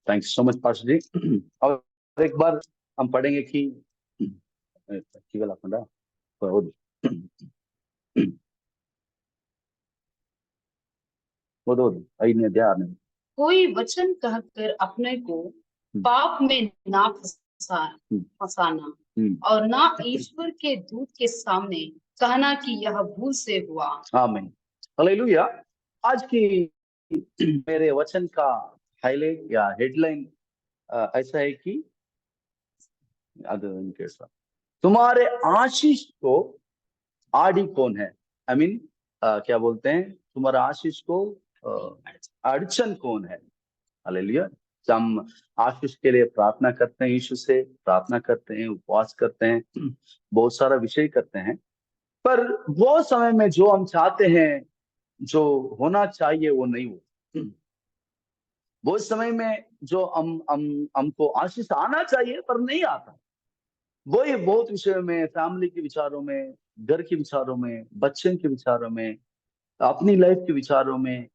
Thanks so much pastor जी। और एक बार हम पढ़ेंगे कि केवल अपना वो ಐದನೇ ಅಧ್ಯಾಯ 6ನೇ कोई वचन कहकर अपने को पाप में ना फंसाना और ना ईश्वर के दूत के सामने कहना कि यह भूल से हुआ। आमीन हालेलुया। आज की मेरे वचन का हाईलाइट या हेडलाइन ऐसा है कि तुम्हारे आशीष को आड़ी कौन है। आई मीन क्या बोलते हैं, तुम्हारा आशीष को अड़चन कौन है। हालेलुया। हम आशीष के लिए प्रार्थना करते हैं, यीशु से प्रार्थना करते हैं, उपवास करते हैं, बहुत सारा विषय करते हैं, पर वो समय में जो हम चाहते हैं, जो होना चाहिए वो नहीं हो। वो समय में जो हमको आशीष आना चाहिए पर नहीं आता। वही बहुत विषयों में, फैमिली के विचारों में, घर के विचारों में, बच्चे के विचारों में, अपनी लाइफ के विचारों में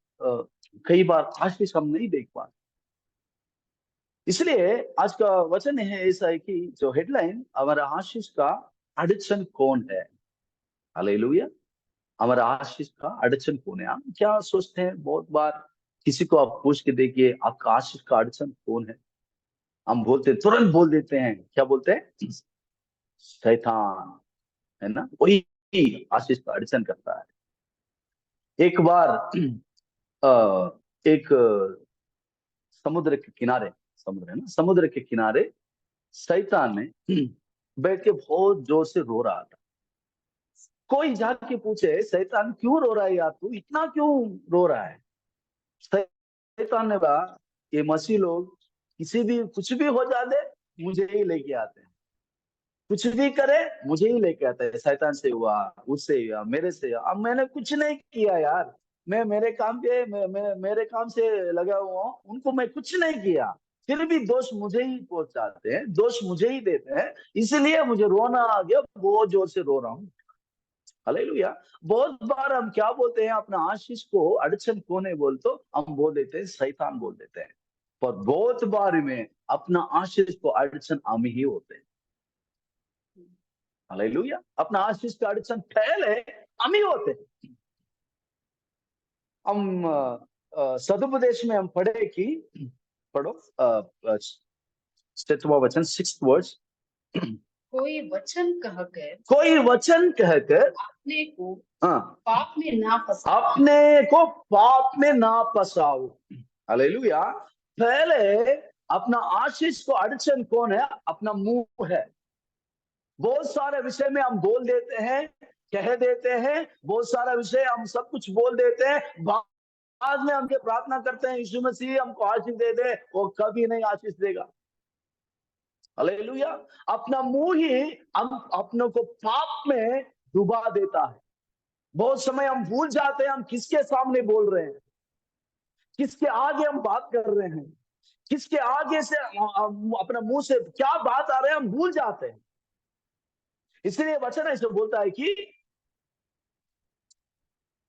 कई बार आशीष हम नहीं देख पाते। इसलिए आज का वचन है ऐसा है कि जो हेडलाइन, हमारा आशीष का अड़चन कौन है। हालेलुया। हमारा आशीष का अड़चन कौन है। हम क्या सोचते हैं, बहुत बार किसी को आप पूछ के देखिए आपका आशीष का अड़चन कौन है। हम बोलते, तुरंत बोल देते हैं, क्या बोलते हैं, शैतान, है ना, वही आशीष का अड़चन करता है। एक बार एक समुद्र के किनारे, समुद्र है ना, समुद्र के किनारे शैतान ने बैठ के बहुत जोर से रो रहा था। कोई जाके पूछे, शैतान क्यों रो रहा है यार, तू इतना क्यों रो रहा है। शैतान ने कहा, ये मसीह लोग किसी भी कुछ भी हो जाते मुझे ही लेके आते हैं, कुछ भी करे मुझे ही लेके आता है। शैतान से हुआ, उससे हुआ, मेरे से हुआ। अब मैंने कुछ नहीं किया यार, मैं मेरे काम पे मेरे काम से लगा हुआ हूँ, उनको मैं कुछ नहीं किया, फिर भी दोष मुझे ही पहुंचाते हैं, दोष मुझे ही देते हैं, इसलिए मुझे रोना आ गया, बहुत जोर से रो रहा हूँ। हालेलुया। बहुत बार हम क्या बोलते हैं, अपना आशीष को अड़चन कौन है बोल तो हम बोल देते हैं, शैतान बोल देते हैं। पर बहुत बार में अपना आशीष को अड़चन हम ही होते हैं। हालेलुया। अपना आशीष का अड़चन पहले हम ही होते हैं। हम सदुपदेश में हम पढ़े कि, पढ़ो 7वां वचन 6th वर्स, कोई वचन कहकर अपने को पाप में ना फंसाओ, अपने को पाप में ना फंसाओ। हालेलुया। पहले अपना आशीष को अड़चन कौन है, अपना मुंह है। बहुत सारे विषय में हम बोल देते हैं, कह देते हैं, बहुत सारा विषय हम सब कुछ बोल देते हैं, बाद में हम ये प्रार्थना करते हैं, यीशु मसीह हमको आशीष दे दे, वो कभी नहीं आशीष देगा। हालेलुया। अपना मुंह ही हम अपनों को पाप में डुबा देता है। बहुत समय हम भूल जाते हैं हम किसके सामने बोल रहे हैं, किसके आगे हम बात कर रहे हैं, किसके आगे से अपना मुंह से क्या बात आ रहे हैं हम भूल जाते हैं। इसलिए वचन ऐसे बोलता है कि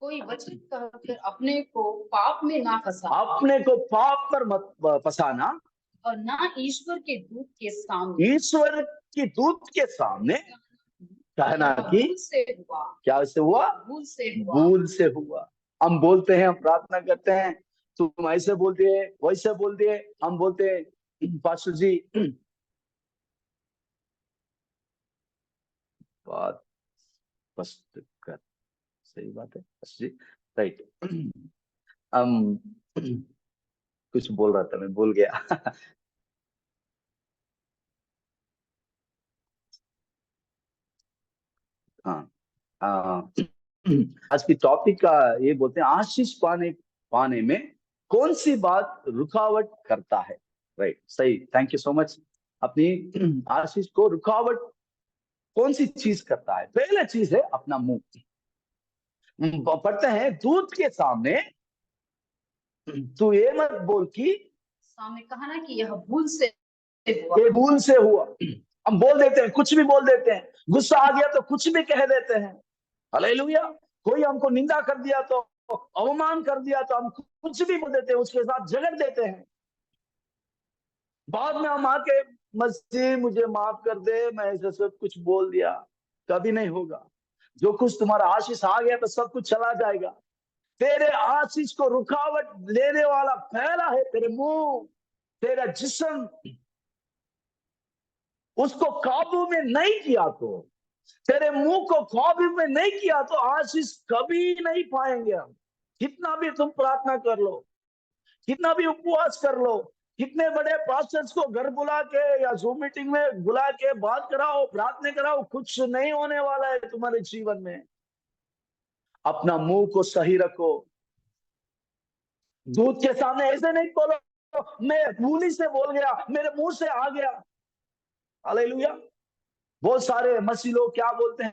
कोई वचन कहकर अपने को पाप में ना फंसा, अपने को पाप पर मत फंसाना, और ना ईश्वर के दूत के सामने, ईश्वर की दूत के सामने कहना कि क्या से हुआ, भूल से हुआ। हम बोलते हैं, हम प्रार्थना करते हैं, तुम ऐसे बोल दिए, वैसे बोल दिए, हम बोलते हैं पास्टर जी बात स्पष्ट कर, सही बात है पास्टर जी, राइट। हम कुछ बोल रहा था, मैं भूल गया। हाँ, आज की टॉपिक का ये बोलते हैं, आशीष पाने में कौन सी बात रुकावट करता है। राइट, सही, थैंक यू सो मच। अपनी आशीष को रुकावट कौन सी चीज करता है। पहला चीज है अपना मुंह। पढ़ते हैं, दूत के सामने तू ये मत बोल कि सामने कहना कि यह भूल से हुआ, ये भूल से हुआ। हम बोल देते हैं, कुछ भी बोल देते हैं, गुस्सा आ गया तो कुछ भी कह देते हैं। हालेलुया। कोई हमको निंदा कर दिया तो, अवमान कर दिया तो हम कुछ भी बोल देते हैं, उसके साथ झगड़ देते हैं। बाद में हम आके मसीह मुझे माफ कर दे, मैं ऐसा सब कुछ बोल दिया, कभी नहीं होगा। जो कुछ तुम्हारा आशीष आ गया तो सब कुछ चला जाएगा। तेरे आशीष को रुकावट लेने वाला पहला है तेरे मुंह, तेरा जिस्म। उसको काबू में नहीं किया तो, तेरे मुंह को काबू में नहीं किया तो आशीष कभी नहीं पाएंगे हम। कितना भी तुम प्रार्थना कर लो, कितना भी उपवास कर लो, कितने बड़े पास्टर्स को घर बुला के या जूम मीटिंग में बुला के बात कराओ, प्रार्थना कराओ, कुछ नहीं होने वाला है तुम्हारे जीवन में। अपना मुंह को सही रखो। दूध के सामने ऐसे नहीं बोलो मैं भूली से बोल गया, मेरे मुंह से आ गया। हालेलुया। बहुत सारे मसीह लोग क्या बोलते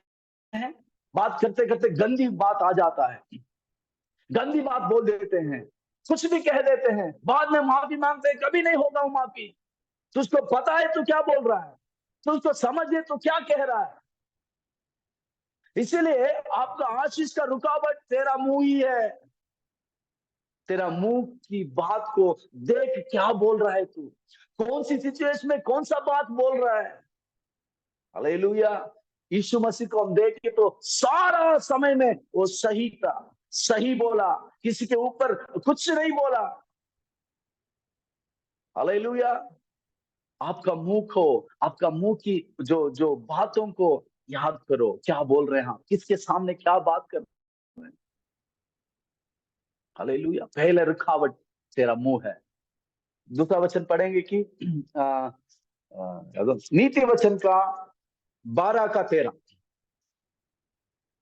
हैं, बात करते करते गंदी बात आ जाता है, गंदी बात बोल देते हैं, कुछ भी कह देते हैं, बाद में माफी मांगते हैं, कभी नहीं होगा वो माफी। तुझको पता है तू क्या बोल रहा है, तुझको समझ है तू क्या कह रहा है। इसीलिए आपका आशीष का रुकावट तेरा मुंह ही है। तेरा मुंह की बात को देख, क्या बोल रहा है तू, कौन सी सिचुएशन में कौन सा बात बोल रहा है। हालेलुया। यीशु मसीह को हम देखें तो सारा समय में वो सही था, सही बोला, किसी के ऊपर कुछ नहीं बोला। हालेलुया। आपका मुंह को, आपका मुंह की जो जो बातों को याद करो, क्या बोल रहे हैं हम, किसके सामने क्या बात कर रहे हैं। हालेलुया। पहले रुकावट तेरा मुंह है। दूसरा वचन पढ़ेंगे कि नीति वचन का 12 का 13,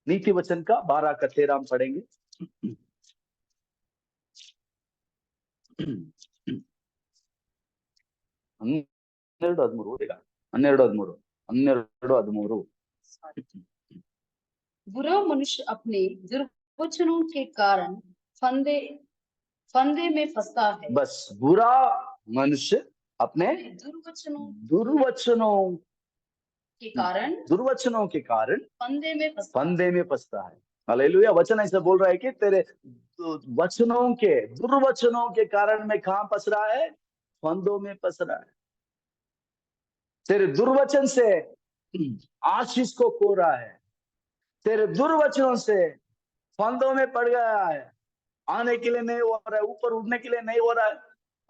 नीति वचन का 12 का 13 हम पढ़ेंगे। 12 13 बुरा मनुष्य अपने दुर्वचनों के कारण फंदे फंदे में फंसता है। बस, बुरा मनुष्य अपने दुर्वचनों के कारण फंदे में फंसता है। हालेलुया। वचन ऐसा बोल रहा है कि तेरे वचनों के, दुर्वचनों के कारण में कहां फंस रहा है, फंदों में फंस रहा है। तेरे दुर्वचन से आशीष को खो रहा है, तेरे दुर्वचनों से फंदों में पड़ गया है, आने के लिए नहीं हो रहा है, ऊपर उठने के लिए नहीं हो रहा है,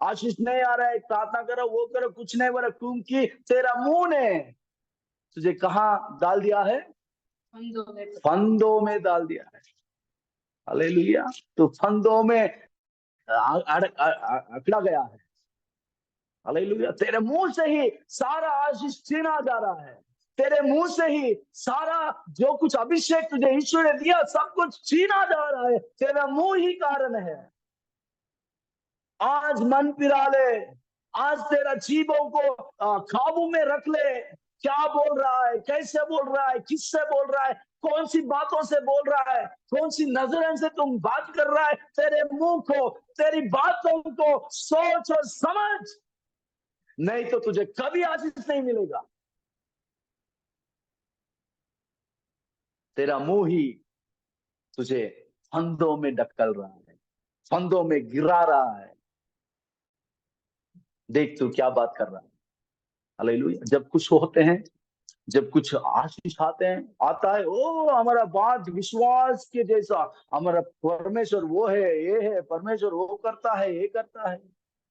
आशीष नहीं आ रहा है, प्रार्थना करो वो करो, कुछ नहीं हो रहा, क्योंकि तेरा मुंह ने तुझे कहां डाल दिया है, फंदों में डाल दिया है। हालेलुया। तो फंदों में अकड़ा गया है। हालेलुया। तेरे मुंह से ही सारा आशीष छीना जा रहा है, तेरे मुंह से ही सारा जो कुछ अभिषेक तुझे ईश्वर ने दिया सब कुछ छीना जा रहा है, तेरा मुंह ही कारण है। आज मन फिरा ले, आज तेरा जीवों को काबू में रख ले। क्या बोल रहा है, कैसे बोल रहा है, किससे बोल रहा है, कौन सी बातों से बोल रहा है, कौन सी नजरों से तुम बात कर रहा है। तेरे मुंह को, तेरी बातों को सोच और समझ, नहीं तो तुझे कभी आशीष नहीं मिलेगा। तेरा मुंह ही तुझे फंदों में ढकेल रहा है, फंदों में गिरा रहा है। देख तू क्या बात कर रहा है। हालेलुया। जब कुछ होते हैं, जब कुछ आशीष आते हैं, आता है, ओ हमारा बात विश्वास के जैसा, हमारा परमेश्वर वो है, ये है, परमेश्वर वो करता है, ये करता है।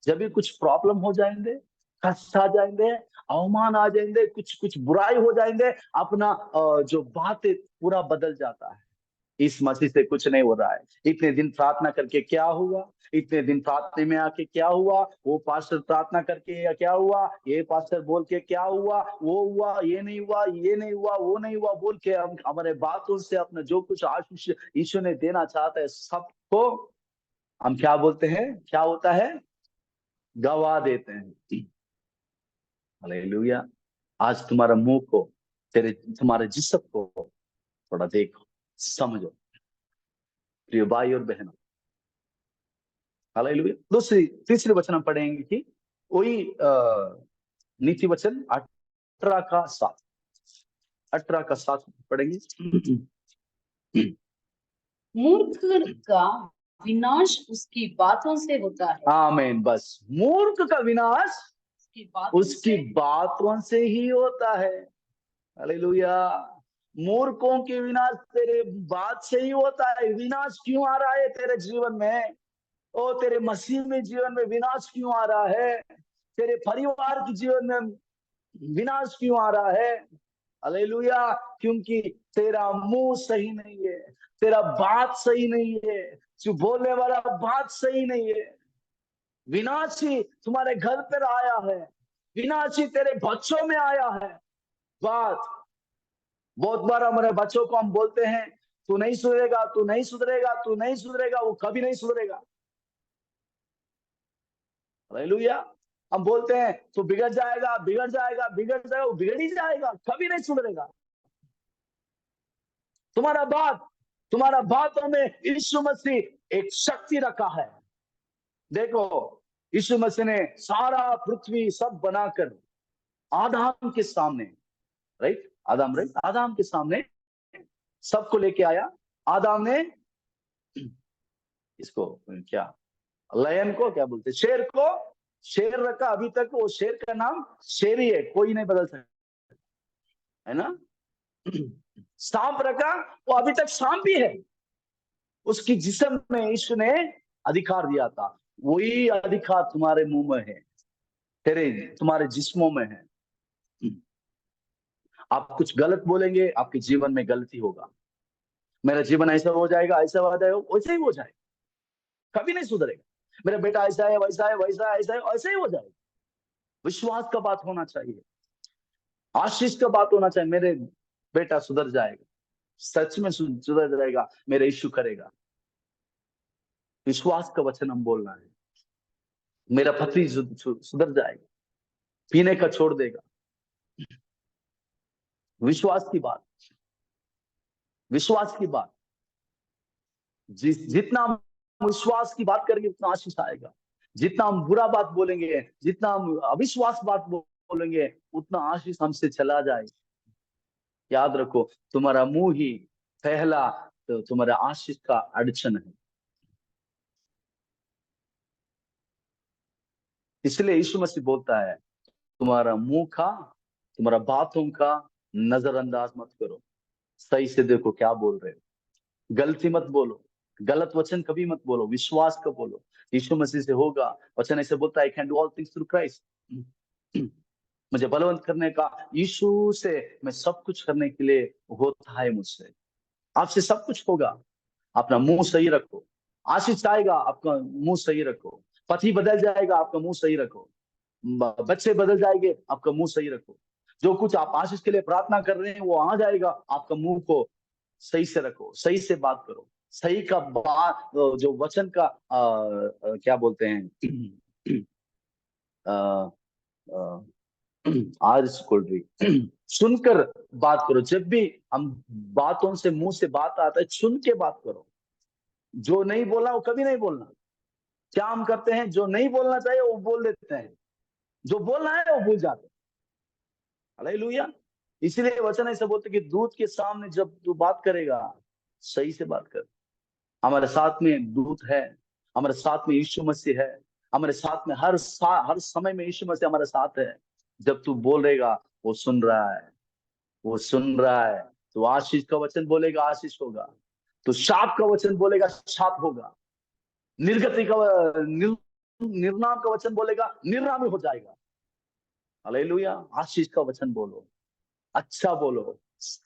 जब भी कुछ प्रॉब्लम हो जाएंगे, कष्ट आ जाएंगे, अवमान आ जाएंगे, कुछ कुछ बुराई हो जाएंगे, अपना जो बात है पूरा बदल जाता है। इस मसीह से कुछ नहीं हो रहा है, इतने दिन प्रार्थना करके क्या हुआ, इतने दिन प्रार्थना में आके क्या हुआ, वो पास्टर प्रार्थना करके या क्या हुआ, ये पास्टर बोल के क्या हुआ, वो हुआ, ये नहीं हुआ, ये नहीं हुआ, वो नहीं हुआ, बोल के हम हमारे बातों से अपना जो कुछ आशीष ईश्वर ने देना चाहता है सबको हम क्या बोलते हैं, क्या होता है, गवा देते हैं। हालेलुया। आज तुम्हारा मुंह को, तुम्हारे जिस्म को थोड़ा देखो, समझो प्रिय भाई और बहनों। हालेलुया। तीसरी वचन हम पढ़ेंगे कि वही नीति वचन 18 का 7, 18 का 7 पढ़ेंगे। मूर्ख का विनाश उसकी बातों से होता है। आमीन। बस, मूर्ख का विनाश उसकी बातों से ही होता है। हालेलुया। मूर्खों के विनाश तेरे बात से ही होता है। विनाश क्यों आ रहा है तेरे जीवन में? ओ तेरे मसीह में जीवन में विनाश क्यों आ रहा है? तेरे परिवार के जीवन में विनाश क्यों आ रहा है? हालेलुया। क्योंकि तेरा मुंह सही नहीं है, तेरा बात सही नहीं है, जो बोलने वाला बात सही नहीं है। विनाश ही तुम्हारे घर पर आया है, विनाश ही तेरे बच्चों में आया है। बात बहुत बार हमारे बच्चों को हम बोलते हैं, तू नहीं सुधरेगा, तू नहीं सुधरेगा, तू नहीं सुधरेगा। वो कभी नहीं सुधरेगा। हालेलुया। हम बोलते हैं तू बिगड़ जाएगा, बिगड़ जाएगा, बिगड़ जाएगा। वो बिगड़ ही जाएगा, कभी नहीं सुधरेगा। तुम्हारा बातों में यीशु मसीह एक शक्ति रखा है। देखो, यीशु मसीह ने सारा पृथ्वी सब बनाकर आदम के सामने, राइट, आदम के सामने सबको लेके आया। आदम ने इसको क्या, लयन को क्या बोलते, शेर को शेर रखा। अभी तक वो शेर का नाम शेर ही है, कोई नहीं बदल सकता, है ना। सांप रखा, वो अभी तक सांप ही है। उसकी जिस्म में यीशु ने अधिकार दिया था। वही अधिकार तुम्हारे मुंह में है, तुम्हारे जिस्मों में है। आप कुछ गलत बोलेंगे, आपके जीवन में गलती होगा। मेरा जीवन ऐसा हो जाएगा, ऐसा हो जाएगा, वैसे ही हो जाएगा, कभी नहीं सुधरेगा। मेरा बेटा ऐसा है, वैसा है, वैसा है, ऐसा है, ऐसे ही हो जाएगा। विश्वास का बात होना चाहिए, आशीष का बात होना चाहिए। मेरे बेटा सुधर जाएगा, सच में सुधर जाएगा, मेरा यीशु करेगा। विश्वास का वचन हम बोलना है। मेरा पति सुधर जाएगा, पीने का छोड़ देगा। विश्वास की बात, विश्वास की बात। जितना हम विश्वास की बात करेंगे उतना आशीष आएगा। जितना हम बुरा बात बोलेंगे, जितना हम अविश्वास बात बोलेंगे, उतना आशीष हमसे चला जाएगा। याद रखो, तुम्हारा मुंह ही पहला तो तुम्हारा आशीष का अड़चन है। इसलिए यीशु मसीह बोलता है, तुम्हारा मुंह का, तुम्हारा बातों का नजरअंदाज मत करो। सही से देखो क्या बोल रहे हो। गलती मत बोलो, गलत वचन कभी मत बोलो, विश्वास का बोलो। यीशु मसीह से होगा। वचन ऐसे बोलता है, I can do all things through Christ. मुझे बलवंत करने का, यीशु से मैं सब कुछ करने के लिए होता है मुझसे। आपसे सब कुछ होगा। अपना मुंह सही रखो, आशीष आएगा, आपका मुंह सही रखो। पति बदल जाएगा, आपका मुंह सही रखो। बच्चे बदल जाएंगे, आपका मुंह सही रखो। जो कुछ आप आशीष के लिए प्रार्थना कर रहे हैं वो आ जाएगा। आपका मुंह को सही से रखो, सही से बात करो। सही का बात, जो वचन का क्या बोलते हैं, आज स्कूल सुनकर बात करो। जब भी हम बातों से, मुंह से बात आता है, सुन के बात करो। जो नहीं बोलना वो कभी नहीं बोलना। क्या हम करते हैं, जो नहीं बोलना चाहिए वो बोल देते हैं, जो बोलना है वो भूल जाते हैं। हालेलुया। इसलिए वचन ऐसा बोलते कि दूत के सामने जब तू बात करेगा, सही से बात कर। हमारे साथ में दूत है, हमारे साथ में यीशु मसीह है, हमारे साथ में हर समय में यीशु मसीह हमारे साथ है। जब तू बोलेगा वो सुन रहा है, वो सुन रहा है। तो आशीष का वचन बोलेगा, आशीष होगा। तो शाप का वचन बोलेगा, शाप होगा। निर्गति का निर्नाम का वचन बोलेगा, निर्नाम हो जाएगा। हालेलुया। आशीष का वचन बोलो, अच्छा बोलो,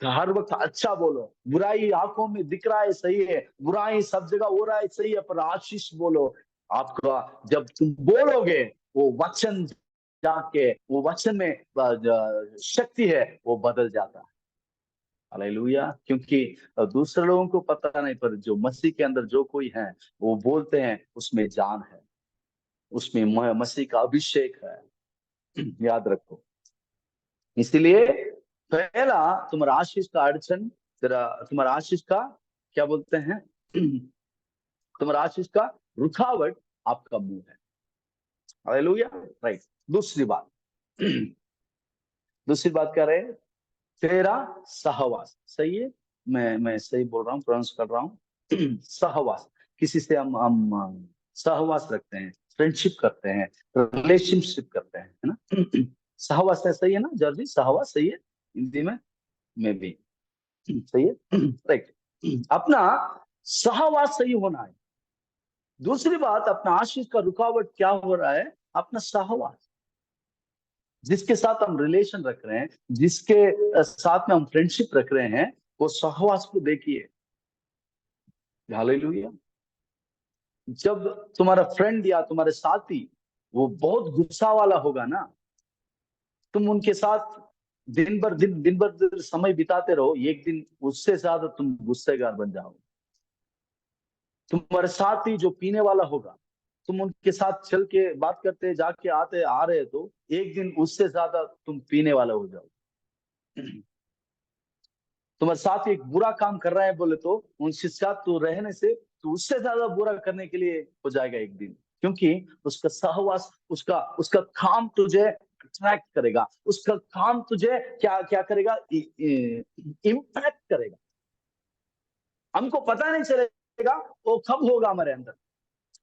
हर वक्त अच्छा बोलो। बुराई आंखों में दिख रहा है, सही है, बुराई सब जगह हो रहा है, सही है, पर आशीष बोलो। आपका जब तुम बोलोगे, वो वचन जाके, वो वचन में शक्ति है, वो बदल जाता है। हालेलुया। क्योंकि दूसरे लोगों को पता नहीं, पर जो मसीह के अंदर जो कोई है वो बोलते हैं, उसमें जान है, उसमें मसीह का अभिषेक है। याद रखो। इसलिए पहला तुम्हारा आशीष का अड़चन, तेरा तुम्हारा आशीष का क्या बोलते हैं, तुम्हारा आशीष का रुकावट आपका मुंह है। हालेलुया। राइट। दूसरी बात, दूसरी बात क्या रहे, तेरा सहवास। सही है, मैं सही बोल रहा हूँ, प्रोनाउंस कर रहा हूँ। सहवास, किसी से हम सहवास रखते हैं। फ्रेंडशिप करते हैं, रिलेशनशिप करते हैं, है ना। सहवास सही है ना जर्जी, सहवास सही है हिंदी में भी सही है, राइट। अपना सहवास सही होना है। दूसरी बात, अपना आशीष का रुकावट क्या हो रहा है? अपना सहवास, जिसके साथ हम रिलेशन रख रहे हैं, जिसके साथ में हम फ्रेंडशिप रख रहे हैं, वो सहवास को देखिए। हालेलुया। जब तुम्हारा फ्रेंड या तुम्हारे साथी वो बहुत गुस्सा वाला होगा ना, तुम उनके साथ दिन भर समय बिताते रहो, एक दिन उससे ज्यादा तुम गुस्सेगार बन जाओगे। तुम्हारे साथ ही जो पीने वाला होगा, तुम उनके साथ चल के बात करते जाके आते आ रहे, तो एक दिन उससे ज्यादा तुम पीने वाला हो जाओ। तुम्हारे साथ एक बुरा काम कर रहा है बोले, तो उनके साथ तो रहने से तो उससे ज्यादा बुरा करने के लिए हो जाएगा एक दिन, क्योंकि उसका सहवास, उसका उसका काम तुझे अट्रैक्ट करेगा, उसका काम तुझे क्या क्या करेगा, इम्पैक्ट करेगा। हमको पता नहीं चलेगा वो कब होगा हमारे अंदर।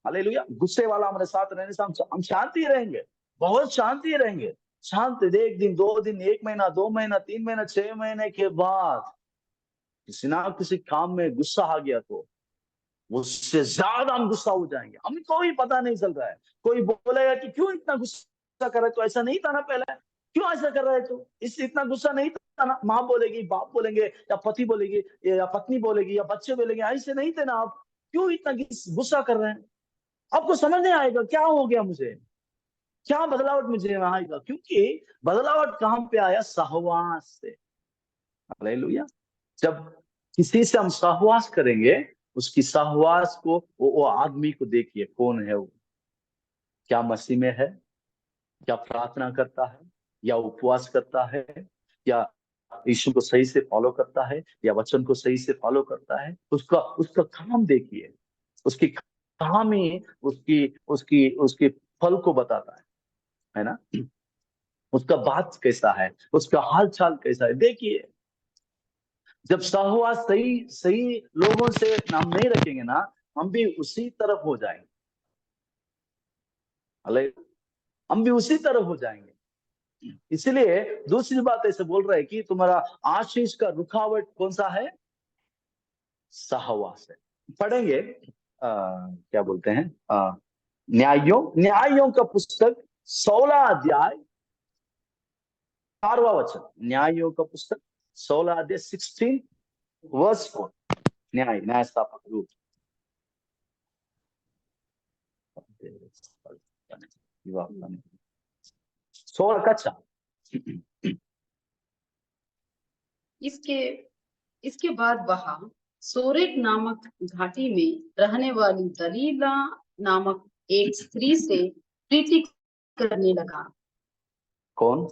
हालेलुया। गुस्से वाला हमारे साथ रहने से हम शांति रहेंगे, बहुत शांति रहेंगे। शांत एक दिन, 2 दिन, 1 महीना, 2 महीना, 3 महीना, 6 महीने के बाद किसी ना किसी काम में गुस्सा आ गया, तो उससे ज्यादा हम गुस्सा हो जाएंगे। हमको भी पता नहीं चल रहा है। कोई बोलेगा कि क्यों इतना गुस्सा कर रहा है, तो ऐसा नहीं था ना पहले, क्यों ऐसा कर रहा है, तो इस इतना गुस्सा नहीं था ना। माँ बोलेगी, बाप बोलेंगे, या पति बोलेगी, या पत्नी बोलेगी, या बच्चे बोलेंगे, ऐसे नहीं थे ना आप, क्यों इतना गुस्सा कर रहे हैं। आपको समझ नहीं आएगा क्या हो गया मुझे, क्या बदलावट मुझे आएगा, क्योंकि बदलावट कहां पे आया? सहवास से। हालेलुया। जब किसी से हम सहवास करेंगे, उसकी सहवास को, वो आदमी को देखिए कौन है वो, क्या मसीह में है, क्या प्रार्थना करता है, या उपवास करता है, या यीशु को सही से फॉलो करता है, या वचन को सही से फॉलो करता है। उसका उसका काम देखिए, उसकी काम ही उसकी उसकी उसकी फल को बताता है ना। उसका बात कैसा है, उसका हाल चाल कैसा है, देखिए। जब सहवास सही सही लोगों से हम नहीं रखेंगे ना, हम भी उसी तरफ हो जाएंगे। अले हम भी उसी तरफ हो जाएंगे। इसलिए दूसरी बात ऐसे बोल रहा है कि तुम्हारा आशीष का रुकावट कौन सा है? सहवास है। पढ़ेंगे क्या बोलते हैं, न्यायों का पुस्तक 16 अध्याय 4वां वचन। न्यायों का पुस्तक 16 अध्याय 16 वर्स 4। न्याय स्थापक रूप 16 का 4। इसके इसके बाद वह सोरेक नामक घाटी में रहने वाली दलीला नामक एक स्त्री से प्रीति करने लगा। कौन?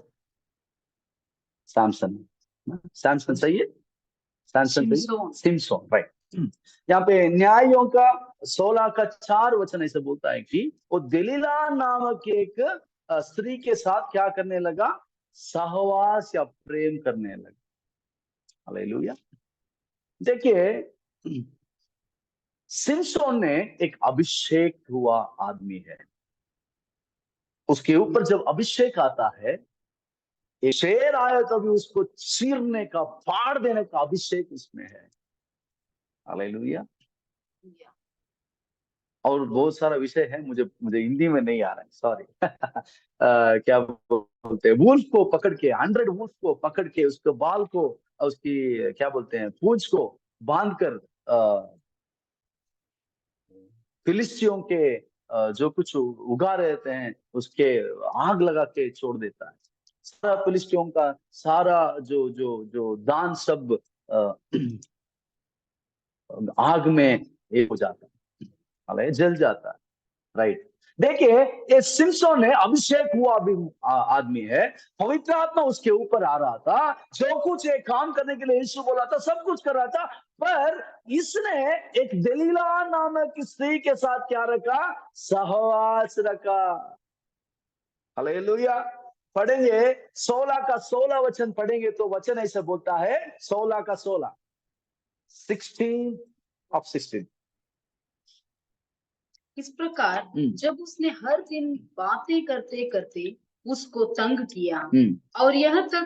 सैमसन। सैमसन सही है, सैमसन सही, शिमशोन। सिमसोन, राइट। यहाँ पे न्यायों का 16 का 4 वचन ऐसे बोलता है कि वो दलीला नामक एक स्त्री के साथ क्या करने लगा? सहवास या प्रेम करने लगा। हालेलुया। देखिए, सिमसोन ने एक अभिषेक हुआ आदमी है। उसके ऊपर जब अभिषेक आता है, एक शेर आया तो भी उसको चीरने का, फाड़ देने का अभिषेक उसमें है। हालेलुया। और बहुत सारा विषय है, मुझे मुझे हिंदी में नहीं आ रहा है, सॉरी। क्या बोलते हैं, वुल्फ को पकड़ के, 100 वुल्फ को पकड़ के, उसके बाल को, उसकी क्या बोलते हैं, पूंछ को बांधकर फिलिस्तियों के जो कुछ उगा रहते हैं उसके आग लगा के छोड़ देता है। सारा फिलिस्तियों का सारा जो जो जो दान सब आग में एक हो जाता है, हालांकि जल जाता है, राइट। देखिए, ये सिमसोन है, अभिषेक हुआ आदमी है, पवित्र आत्मा उसके ऊपर आ रहा था, जो कुछ एक काम करने के लिए यीशु बोला था सब कुछ कर रहा था। पर इसने एक दलीला नामक स्त्री के साथ क्या रखा? सहवास रखा। हालेलुया। पढ़ेंगे 16 का 16 वचन पढ़ेंगे तो वचन ऐसे बोलता है, 16 का 16 16। इस प्रकार जब उसने हर दिन बातें करते करते उसको तंग किया और यहाँ तक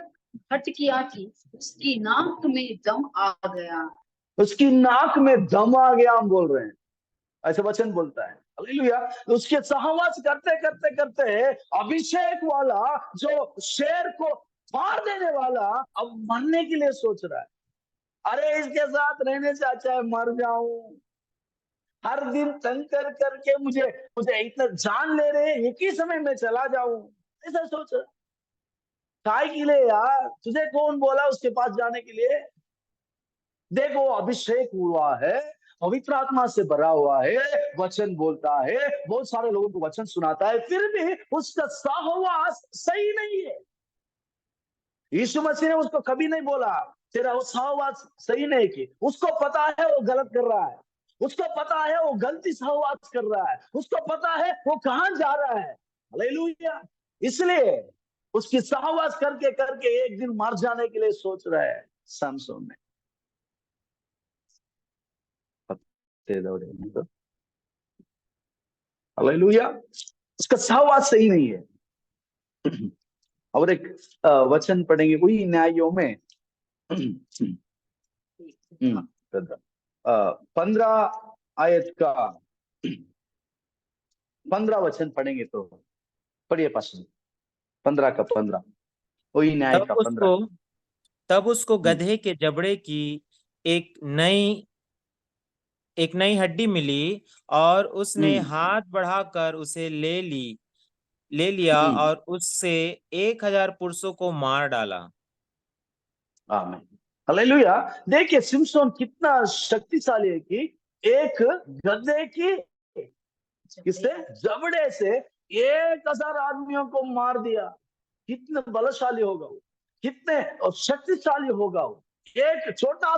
हट किया कि उसकी नाक में दम आ गया। उसकी नाक में दम आ गया, हम बोल रहे हैं, ऐसे वचन बोलता है। हालेलुया। तो उसके सहवास करते करते करते अभिषेक वाला जो शेर को मार देने वाला अब मरने के लिए सोच रहा है। अरे इसके साथ रहने से अच्छा है मर जाऊं, हर दिन तंग कर करके मुझे मुझे इतना जान ले रहे, एक ही समय में चला जाऊं, ऐसा सोच रहा। काय के लिए यार, तुझे कौन बोला उसके पास जाने के लिए? देखो अभिषेक हुआ है, पवित्र आत्मा से भरा हुआ है, वचन बोलता है, बहुत सारे लोगों को वचन सुनाता है, फिर भी उसका सहवास सही नहीं है। यीशु मसीह ने उसको कभी नहीं बोला तेरा वो सहवास सही नहीं की। उसको पता है वो गलत कर रहा है, उसको पता है वो गलती सहवास कर रहा है, उसको पता है वो कहां जा रहा है। हालेलुया। इसलिए उसकी सहवास करके करके एक दिन मर जाने के लिए सोच रहा है समसोन ने। हालेलुया। उसका सहवास सही नहीं है। और एक वचन पढ़ेंगे वही न्यायों में 15 आयत का 15 वचन पढ़ेंगे तो पढ़िए पास 15 का 15, वही न्याय तब का 15। उसको तब उसको गधे के जबड़े की एक नई हड्डी मिली और उसने हाथ बढ़ाकर उसे ले लिया और उससे 1000 पुरुषों को मार डाला। आमीन। हालेलुया। देखिए सिमसोन कितना शक्तिशाली है कि एक गधे की किससे जबड़े से 1000 आदमियों को मार दिया। कितने बलशाली होगा वो, कितने और शक्तिशाली होगा वो। एक छोटा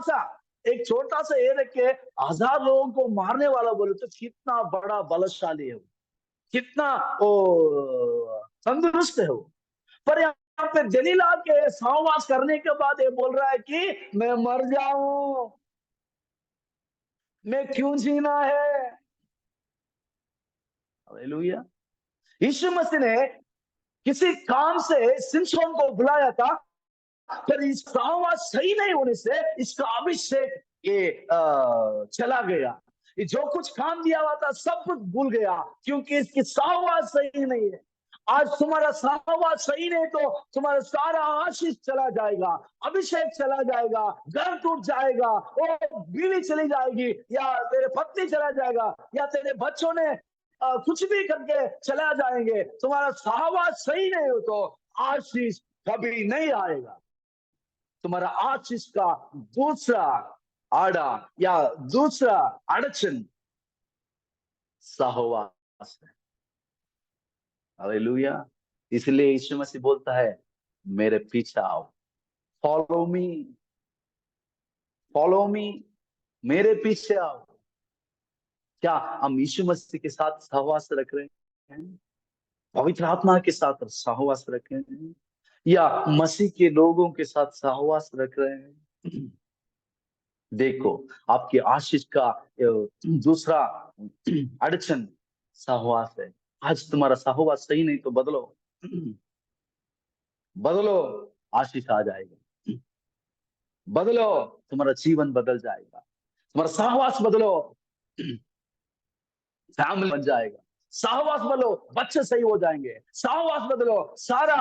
सा ये रख के 1000 लोगों को मारने वाला बोले तो कितना बड़ा बलशाली है वो, कितना वो तंदुरुस्त है वो। पर यहाँ पे जलीला के सहवास करने के बाद ये बोल रहा है कि मैं मर जाऊं, मैं क्यों जीना है। हालेलुया। यीशु मसीह ने किसी काम से सिमसोन को बुलाया था, पर इस सहवास सही नहीं होने से इसका अभिषेक ये चला गया। ये जो कुछ काम दिया हुआ था सब कुछ भूल गया, क्योंकि इसकी सहवास सही नहीं है। आज तुम्हारा सहवास सही नहीं तो तुम्हारा सारा आशीष चला जाएगा, अभिषेक चला जाएगा, घर टूट जाएगा, वो बीवी चली जाएगी, या तेरे पत्नी चला जाएगा, या तेरे बच्चों ने कुछ भी करके चला जाएंगे। तुम्हारा सहवास सही नहीं हो तो आशीष कभी नहीं आएगा। तुम्हारा आशीष का दूसरा आड़ा या दूसरा अड़चन सहवास है। हालेलुया। इसलिए यीशु मसीह बोलता है मेरे पीछे आओ, फॉलो मी, फॉलो मी, मेरे पीछे आओ। क्या हम यीशु मसीह के साथ सहवास रख रहे हैं? पवित्र आत्मा के साथ सहवास रख रहे हैं, या मसीह के लोगों के साथ सहवास रख रहे हैं? देखो आपकी आशीष का दूसरा अड़चन सहवास है। आज तुम्हारा सहवास सही नहीं तो बदलो, बदलो, आशीष आ जाएगा। बदलो, तुम्हारा जीवन बदल जाएगा। तुम्हारा सहवास बदलो, फैमिली बन जाएगा। सहवास बदलो, बच्चे सही हो जाएंगे। सहवास बदलो, सारा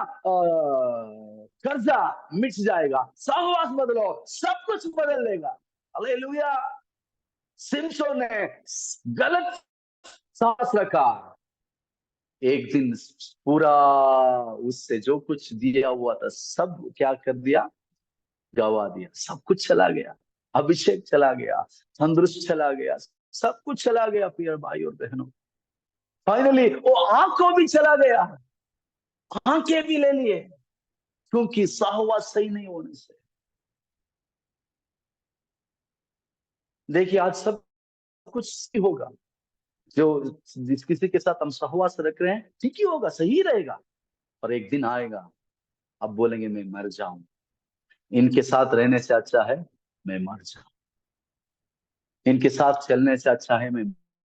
कर्जा मिट जाएगा। सहवास बदलो, सब कुछ बदल लेगा। हालेलुया। सिमसोन ने गलत सांस रखा, एक दिन पूरा उससे जो कुछ दिया हुआ था सब क्या कर दिया, गवा दिया। सब कुछ चला गया, अभिषेक चला गया, तंदुरुस्त चला गया, सब कुछ चला गया। प्रिय भाई और बहनों, फाइनली वो आंखों भी चला गया, आंखें भी ले लिए, क्योंकि सहवास सही नहीं होने से। देखिए आज सब कुछ ही होगा, जो जिस किसी के साथ हम सहवास रख रहे हैं ठीक ही होगा, सही रहेगा, पर एक दिन आएगा अब बोलेंगे मैं मर जाऊं, इनके साथ रहने से अच्छा है मैं मर जाऊं, इनके साथ चलने से अच्छा है मैं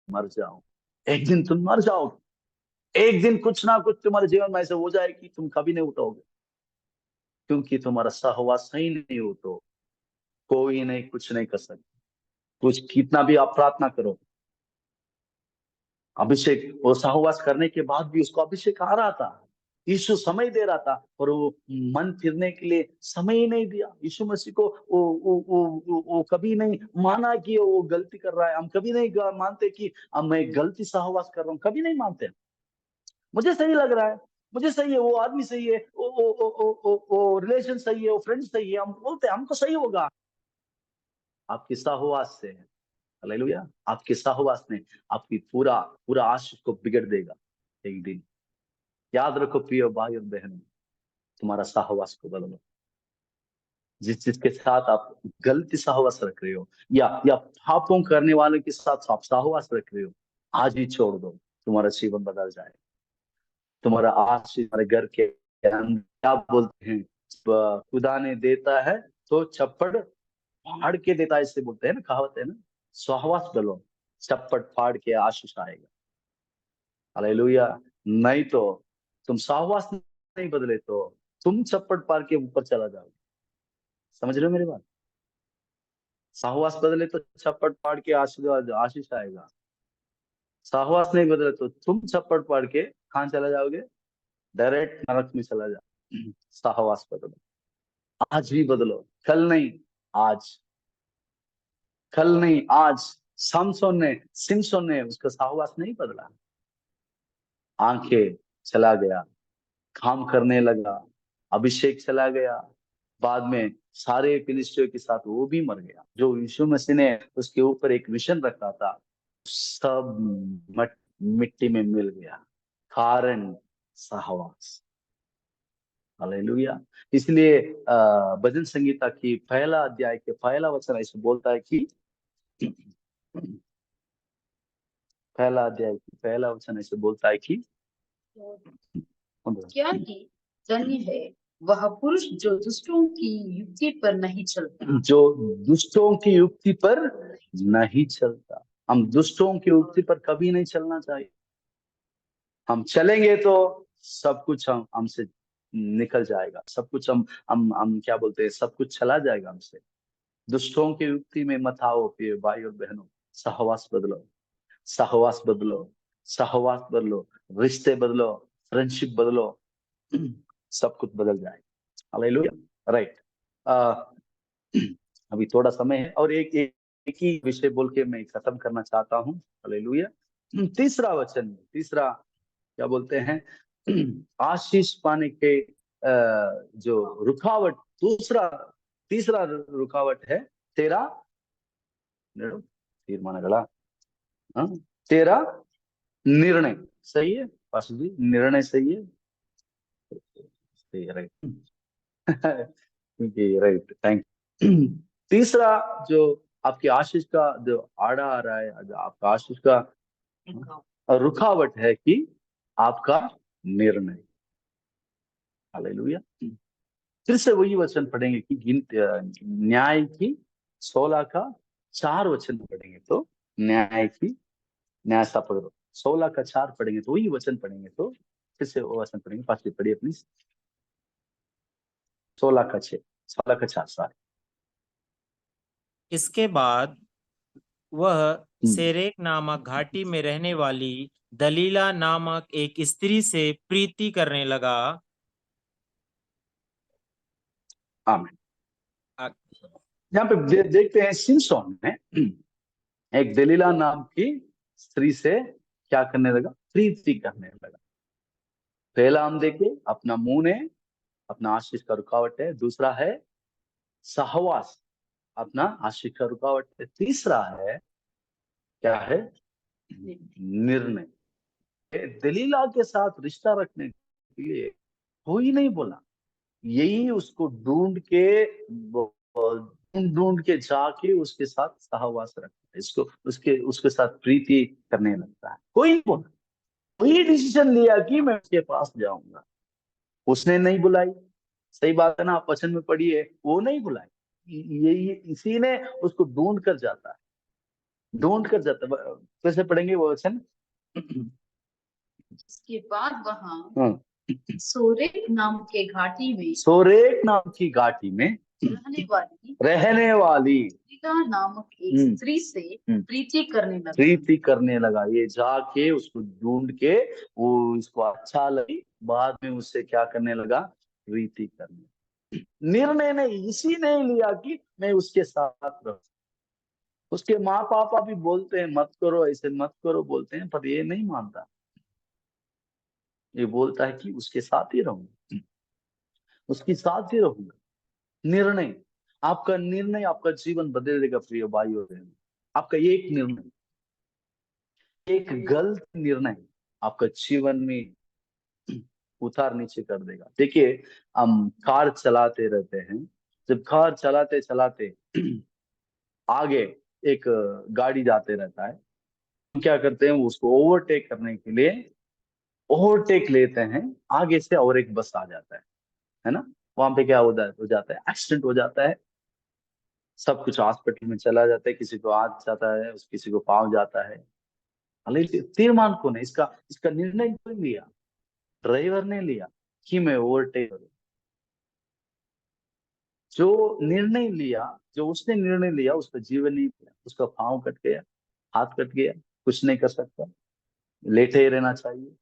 मर जाऊं। एक दिन तुम मर जाओगे, एक दिन कुछ ना कुछ तुम्हारे जीवन में ऐसा हो जाए कि तुम कभी नहीं उठोगे, क्योंकि तुम्हारा सहवास सही नहीं हो तो कोई नहीं, कुछ नहीं कर सकता। कुछ कितना भी आप प्रार्थना करो, अभिषेक वो सहवास करने के बाद भी उसको अभिषेक आ रहा था, यीशु समय दे रहा था, पर वो मन फिरने के लिए समय ही नहीं दिया। यीशु मसीह को वो कभी नहीं माना कि वो गलती कर रहा है। हम कभी नहीं मानते कि मैं गलती सहवास कर रहा हूँ, कभी नहीं मानते। मुझे सही लग रहा है, मुझे सही है, वो आदमी सही है, वो रिलेशन सही है, वो फ्रेंड सही है, हम बोलते हैं हमको सही होगा। आपकी सहवास से, हालेलुया, आपके सहवास ने आपकी पूरा पूरा आशीष को बिगड़ देगा एक दिन। याद रखो प्रिय भाई और बहनों, तुम्हारा सहवास को बदलो। जिसके साथ आप गलती सहवास रख रहे हो, या पापों करने वाले के साथ आप सहवास रख रहे हो, आज ही छोड़ दो, तुम्हारा जीवन बदल जाए। तुम्हारा आशीष तुम्हारे घर के अंदर, क्या बोलते हैं, खुदा ने देता है तो चप्पड़ फाड़ के देता है, इससे बोलते हैं ना, कहावत है ना। सहवास बदलो, चप्पड़ फाड़ के आशीष आएगा। हालेलुया। नहीं तो तुम सहवास नहीं बदले तो तुम चप्पड़ फाड़ के ऊपर चला जाओगे। समझ रहे हो मेरी बात? सहवास बदले तो चप्पड़ फाड़ के आशीष आशीष आएगा। सहवास नहीं बदले तो तुम चप्पड़ फाड़ के कहाँ चला जाओगे? डायरेक्ट नरक में चला जाओ। सहवास बदलो, आज भी बदलो, कल नहीं, आज। कल नहीं, आज। सिमसोन ने उसका सहवास नहीं बदला, आंखें चला गया, काम करने लगा, अभिषेक चला गया, बाद में सारे फिलिस्तीनियों के साथ वो भी मर गया। जो यीशु मसीह ने उसके ऊपर एक मिशन रखा था, सब मिट्टी में मिल गया, कारण सहवास। हालेलुया। इसलिए भजन संगीता की पहला अध्याय के पहला वचन ऐसे बोलता है कि पहला अध्याय की पहला वचन ऐसे बोलता है कि क्या ही धन्य है वह पुरुष जो दुष्टों की युक्ति पर नहीं चलता। जो दुष्टों की युक्ति पर नहीं चलता। हम दुष्टों की युक्ति पर कभी नहीं चलना चाहिए। हम चलेंगे तो सब कुछ हमसे निकल जाएगा, सब कुछ हम क्या बोलते हैं, सब कुछ चला जाएगा हमसे। दुष्टों की युक्ति में मत आओ प्रिय भाई और बहनों। सहवास बदलो, सहवास बदलो, सहवास बदलो, रिश्ते बदलो, फ्रेंडशिप बदलो, सब कुछ बदल जाएगा। हालेलुया। राइट। अभी थोड़ा समय है और एक ही विषय बोल के मैं खत्म करना चाहता हूँ। हालेलुया। तीसरा वचन, तीसरा क्या बोलते हैं, आशीष पाने के जो रुकावट, दूसरा तीसरा रुकावट है तेरा तीर्मानಗಳ हाँ, तेरा निर्णय। सही है पास्टर जी, निर्णय सही है, सही है, राइट। Right, thank. तीसरा जो आपकी आशीष का जो आड़ा आ रहा है, जो आपका आशीष का रुकावट है कि आपका निर्णय। हालेलुया। फिर से वही वचन पढ़ेंगे कि न्याय की 16 का 4 वचन पढ़ेंगे तो न्याय की, न्याय सा पकड़ो, 16 का 4 पढ़ेंगे तो वही वचन पढ़ेंगे तो फिर से वो वचन पढ़ेंगे। पास पढ़िए प्लीज, 16 का 6, 16 का 4 सारे। इसके बाद वह सेरेक नामक घाटी में रहने वाली दलीला नामक एक स्त्री से प्रीति करने लगा। आमीन। यहाँ पे देखते हैं सिमसोन ने एक दलीला नाम की स्त्री से क्या करने लगा? प्रीति करने लगा। पहला हम देखे अपना मुंह ने अपना आशीष का रुकावट है, दूसरा है सहवास अपना आशीष का रुकावट है, तीसरा है क्या है? निर्णय। दलीला के साथ रिश्ता रखने के लिए कोई नहीं बोला, यही उसको ढूंढ के जाके उसके साथ सहवास रखता है, इसको उसके साथ प्रीति करने लगता है। कोई नहीं बोला, वही डिसीजन लिया कि मैं उसके पास जाऊंगा। उसने नहीं बुलाई, सही बात है ना, आप वचन में पढ़िए, वो नहीं बुलाई, यही इसी ने उसको ढूंढ कर जाता है, ढूंढ कर जाता है। कैसे पढ़ेंगे वो वचन? इसके बाद वहां हाँ, सोरेक नाम के घाटी में सोरेक नाम की घाटी में रहने वाली रीता नामक एक स्त्री से प्रीति करने लगा। प्रीति करने लगा। ये जाके उसको ढूंढ के वो इसको अच्छा लगी, बाद में उससे क्या करने लगा, प्रीति करने। निर्णय ने इसी नहीं लिया कि मैं उसके साथ रहूं। उसके माँ पापा भी बोलते हैं मत करो, ऐसे मत करो बोलते हैं, पर ये नहीं मानता। ये बोलता है कि उसके साथ ही रहूंगा, उसके साथ ही रहूंगा। निर्णय, आपका निर्णय आपका जीवन बदल देगा प्रिय भाई और बहनों। आपका एक निर्णय, एक गलत निर्णय आपका जीवन में उतार नीचे कर देगा। देखिए, हम कार चलाते रहते हैं, जब कार चलाते चलाते आगे एक गाड़ी जाते रहता है, हम क्या करते हैं, उसको ओवरटेक करने के लिए ओवरटेक लेते हैं आगे से, और एक बस आ जाता है ना। वहां पे क्या हो जाता है, एक्सीडेंट हो जाता है, सब कुछ हॉस्पिटल में चला जाता है, किसी को हाथ जाता है, किसी को पाँव जाता है। हालांकि तीर्मान कौन है इसका, इसका निर्णय कौन लिया, ड्राइवर ने लिया कि मैं ओवरटेक करूं। जो निर्णय लिया, जो उसने निर्णय लिया, उसका जीवन नहीं गया, उसका पाँव कट गया, हाथ कट गया, कुछ नहीं कर सकता, लेटे ही रहना चाहिए,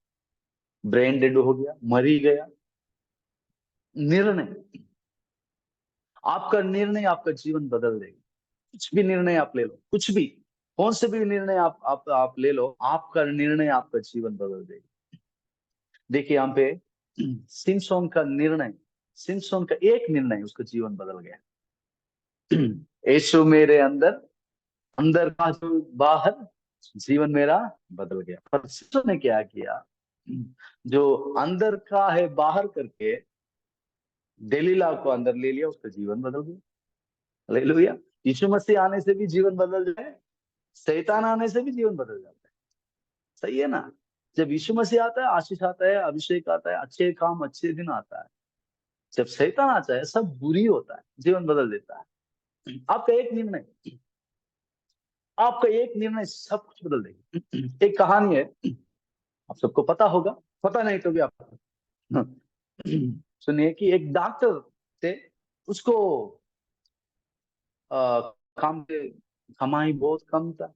ब्रेन डेड हो गया, मर ही गया। निर्णय, आपका निर्णय आपका जीवन बदल देगा। कुछ भी निर्णय आप ले लो, कुछ भी, कौन से भी निर्णय आप ले लो, आपका निर्णय आपका जीवन बदल देगा। देखिए यहाँ पे सिमसोन का निर्णय, सिमसोन का एक निर्णय उसका जीवन बदल गया। यीशु मेरे अंदर, अंदर का जो बाहर, जीवन मेरा बदल गया। पर सिमसोन ने क्या किया, जो अंदर का है बाहर करके दलीला को अंदर ले लिया, उसका जीवन बदल गया। हालेलुया। यीशु मसीह आने से भी जीवन बदल जाए, शैतान आने से भी जीवन बदल जाता है। सही है ना। जब यीशु मसीह आता है, आशीष आता है, अभिषेक आता है, अच्छे काम अच्छे दिन आता है। जब शैतान आता है, सब बुरी होता है, जीवन बदल देता है। आपका एक निर्णय, आपका एक निर्णय सब कुछ बदल देगा। एक कहानी है, आप सबको पता होगा, पता नहीं तो भी आप सुनिए कि एक डॉक्टर थे, उसको काम से कमाई बहुत कम था।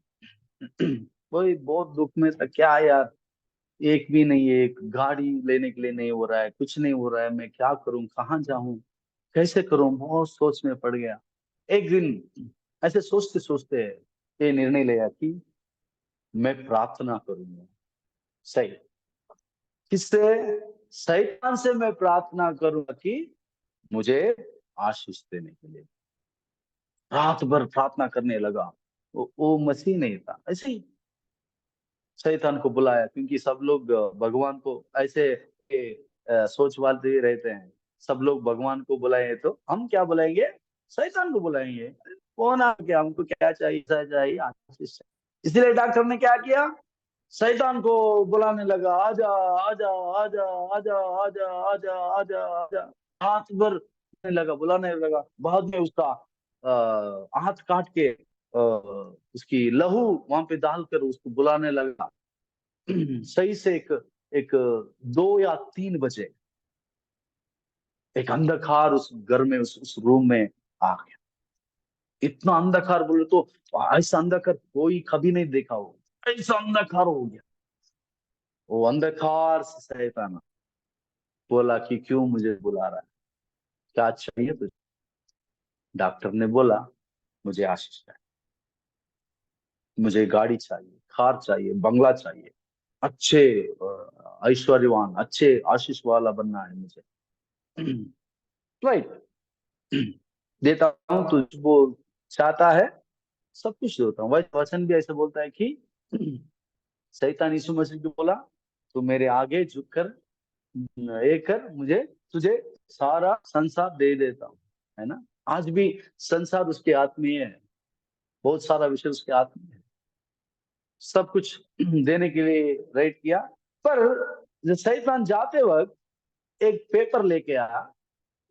वही बहुत दुख में था, क्या यार, एक भी नहीं है, एक गाड़ी लेने के लिए नहीं हो रहा है, कुछ नहीं हो रहा है, मैं क्या करूं, कहाँ जाऊं, कैसे करूं, बहुत सोच में पड़ गया। एक दिन ऐसे सोचते सोचते ये निर्णय लिया कि मैं प्रार्थना करूंगा। सही, किससे, शैतान से मैं प्रार्थना करूंगा कि मुझे आशीष देने के लिए। रात भर प्रार्थना करने लगा। वो मसीह नहीं था, ऐसे ही शैतान को बुलाया, क्योंकि सब लोग भगवान को ऐसे सोच वाले रहते हैं। सब लोग भगवान को बुलाए तो हम क्या बुलाएंगे, शैतान को बुलाएंगे। कौन आ गया, हमको क्या चाहिए, चाहिए आशीष। इसलिए डॉक्टर ने क्या किया, शैतान को बुलाने लगा, आजा आजा आजा आजा आजा आजा आजा आजा। हाथ भर लगा, बुलाने लगा। बाद में उसका हाथ काट के उसकी लहू वहां पे डालकर उसको बुलाने लगा। सही से एक 2 या 3 बजे एक अंधकार उस घर में, उस रूम में आ गया। इतना अंधकार बोले तो ऐसा अंधकार कोई कभी नहीं देखा हो, ऐसा अंधकार हो गया। वो अंधकार से शैतान बोला कि क्यों मुझे बुला रहा है, क्या चाहिए तुझे। डॉक्टर ने बोला मुझे आशीष चाहिए, मुझे गाड़ी चाहिए, कार चाहिए, बंगला चाहिए, अच्छे ऐश्वर्यवान, अच्छे आशीष वाला बनना है मुझे। राइट, देता हूं तुझ वो चाहता है, सब कुछ देता हूँ। वचन भी ऐसे बोलता है कि शैतान यीशु मसीह को बोला तू मेरे आगे झुककर ये कर, मुझे तुझे सारा संसार दे देता हूँ, है ना। आज भी संसार उसके हाथ में है, बहुत सारा विषय उसके हाथ में है, सब कुछ देने के लिए राइट किया। पर जब शैतान जाते वक्त एक पेपर लेके आया,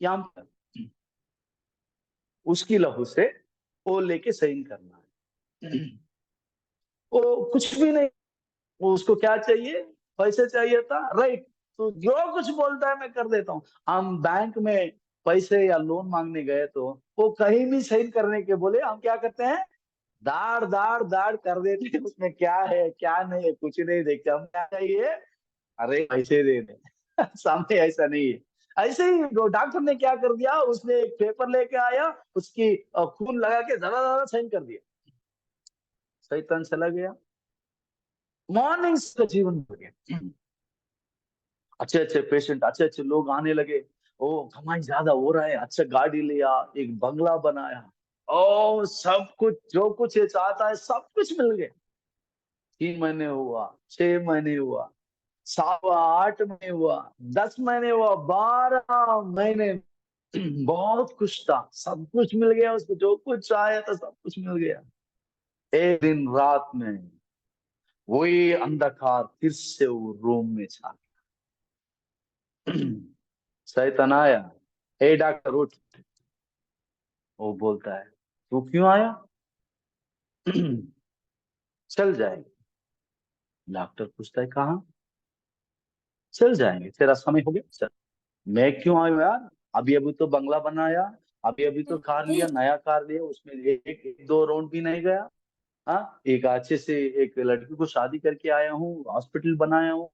यहाँ पर उसकी लहू से वो लेके साइन करना है। वो कुछ भी नहीं, उसको क्या चाहिए? पैसे चाहिए था, राइट। तो जो कुछ बोलता है मैं कर देता हूँ। हम बैंक में पैसे या लोन मांगने गए तो वो कहीं भी साइन करने के बोले, हम क्या करते हैं? दाड़ दाड़ दाड़ कर देते हैं। उसमें क्या है क्या नहीं है कुछ नहीं देखते, हम क्या चाहिए? अरे पैसे दे दे। सामने ऐसा नहीं है। ऐसे ही वो डॉक्टर ने क्या कर दिया, उसने एक पेपर लेके आया, उसकी खून लगा के ज्यादा ज्यादा साइन कर दिया, शैतान चला गया, मॉर्निंग का जीवन हो गया। अच्छे अच्छे पेशेंट, अच्छे अच्छे लोग आने लगे। ओ कमाई ज्यादा हो रहा है, अच्छा गाड़ी लिया, एक बंगला बनाया, ओ सब कुछ जो कुछ ये चाहता है सब कुछ मिल गया। 3 महीने हुआ, 6 महीने हुआ, 8 महीने हुआ, 10 महीने हुआ, 12 महीने। बहुत खुश था, सब कुछ मिल गया उसको, जो कुछ चाहे था सब कुछ मिल गया। एक दिन रात में वही अंधकार फिर से वो रूम में छा गया। शैतान आया, ए डॉक्टर उठ। वो बोलता है तू क्यों आया? चल जाएंगे। डॉक्टर पूछता है कहाँ? चल जाएंगे, तेरा समय हो गया, चल। मैं क्यों आयु यार? अभी अभी तो बंगला बनाया, अभी अभी तो कार लिया, नया कार लिया, उसमें एक दो राउंड भी नहीं गया। हाँ, एक अच्छे से एक लड़की को शादी करके आया हूँ, हॉस्पिटल बनाया हूँ,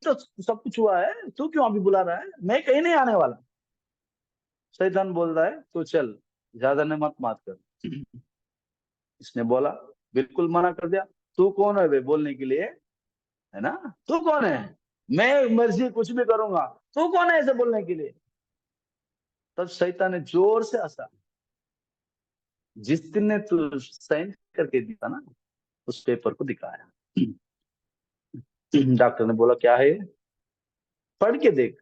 तो सब कुछ हुआ है, तू क्यों अभी बुला रहा है? मैं कहीं नहीं आने वाला। शैतान बोल रहा है तो चल, ज्यादा ने मत बात कर। इसने बोला, बिल्कुल मना कर दिया। तू कौन है बे बोलने के लिए? है ना, तू कौन है? मैं मर्जी कुछ भी करूंगा, तू कौन है ऐसे बोलने के लिए? तब शैतान ने जोर से हंसा। जिस दिन ने तू साइन करके दिया ना, उस पेपर को दिखाया। डॉक्टर ने बोला क्या है ये? पढ़ के देख।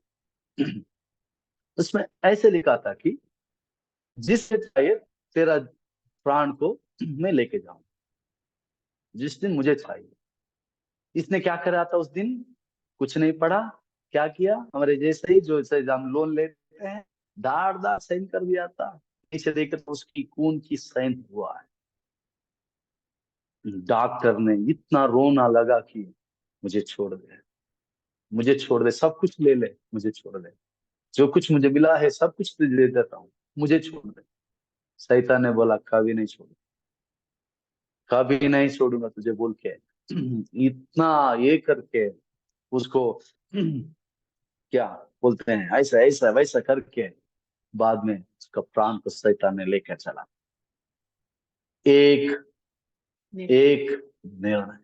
उसमें ऐसे लिखा था कि जिससे चाहिए तेरा प्राण को मैं लेके जाऊं, जिस दिन मुझे चाहिए। इसने क्या करा था उस दिन? कुछ नहीं पढ़ा, क्या किया? हमारे जैसे ही जो जैसे हम लोन लेते हैं, दाड़ दाड़ साइन कर दिया था। नीचे देखकर तो उसकी खून की साइन हुआ है। डॉक्टर ने इतना रोना लगा कि मुझे छोड़ दे, मुझे छोड़ दे, सब कुछ ले ले, मुझे छोड़ दे, जो कुछ मुझे मिला है सब कुछ तुझे दे देता हूँ, मुझे छोड़ दे। शैतान ने बोला कभी नहीं छोड़, कभी नहीं छोड़ूंगा तुझे बोल के इतना ये करके उसको क्या बोलते हैं, ऐसा ऐसा वैसा करके बाद में उसका प्राण को शैतान ने लेकर चला। एक एक निर्णय,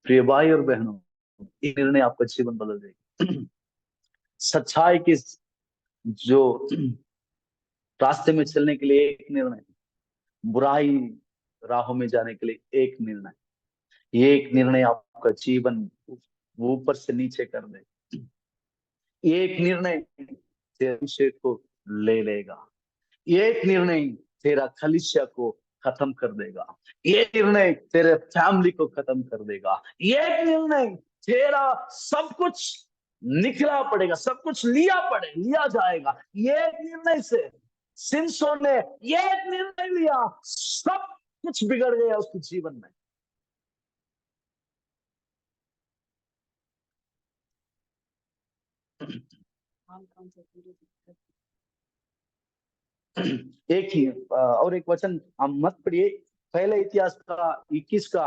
प्रिय भाई और बहनों, ये निर्णय आपका जीवन बदल देगा। सच्चाई की जो रास्ते में चलने के लिए एक निर्णय, बुराई राहों में जाने के लिए एक निर्णय, ये एक निर्णय आपका जीवन ऊपर से नीचे कर दे। ये एक निर्णय तेरे विषय को ले लेगा। ये एक निर्णय तेरा कलीसिया को खत्म कर देगा। ये निर्णय तेरे फैमिली को खत्म कर देगा। ये एक निर्णय तेरा सब कुछ निकला पड़ेगा, सब कुछ लिया जाएगा। ये एक निर्णय से सिमसोन ने ये एक निर्णय लिया, सब कुछ बिगड़ गया उसके जीवन में। एक ही और एक वचन हम मत पढ़िए, पहले इतिहास का 21 का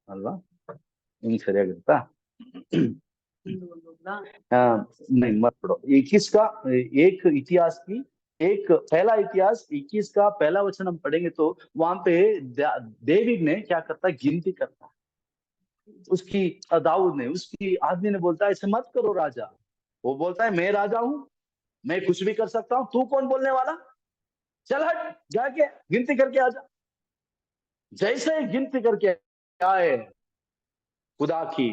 ಅಲ್ವಾ ಹಿಂಗ್ ಸರಿಯಾಗಿರುತ್ತಾ? नहीं मत पढ़ो। 21 का एक इतिहास की एक पहला इतिहास 21 का पहला वचन हम पढ़ेंगे तो वहां पे डेविड ने क्या करता है, गिनती करता है। उसकी दाऊद ने, उसकी आदमी ने बोलता है ऐसे मत करो राजा। वो बोलता है मैं राजा हूं, मैं कुछ भी कर सकता हूँ, तू कौन बोलने वाला? चल हट, जाके गिनती करके आ जा। जैसे ही गिनती करके आए, खुदा की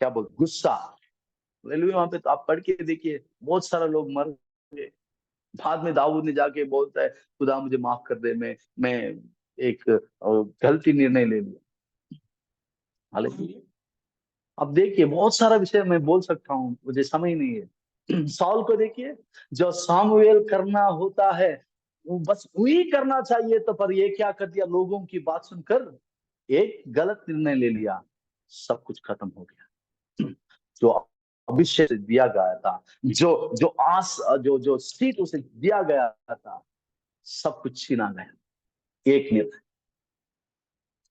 क्या बोल गुस्सा, हालेलुया। वहां पे तो आप पढ़ के देखिए बहुत सारा लोग मर गए। बाद में दाऊद ने जाके बोलता है खुदा मुझे माफ कर दे, मैं एक गलती निर्णय ले लिया। हालेलुया। अब देखिए बहुत सारा विषय मैं बोल सकता हूँ, मुझे समय नहीं है। साउल को देखिए, जो सामुएल करना होता है बस वही करना चाहिए, तो पर ये क्या कर दिया, लोगों की बात सुनकर एक गलत निर्णय ले लिया, सब कुछ खत्म हो गया। जो अभिषेक दिया गया था, जो जो आस जो जो सीट उसे दिया गया था, सब कुछ छीना गया एक निर्णय।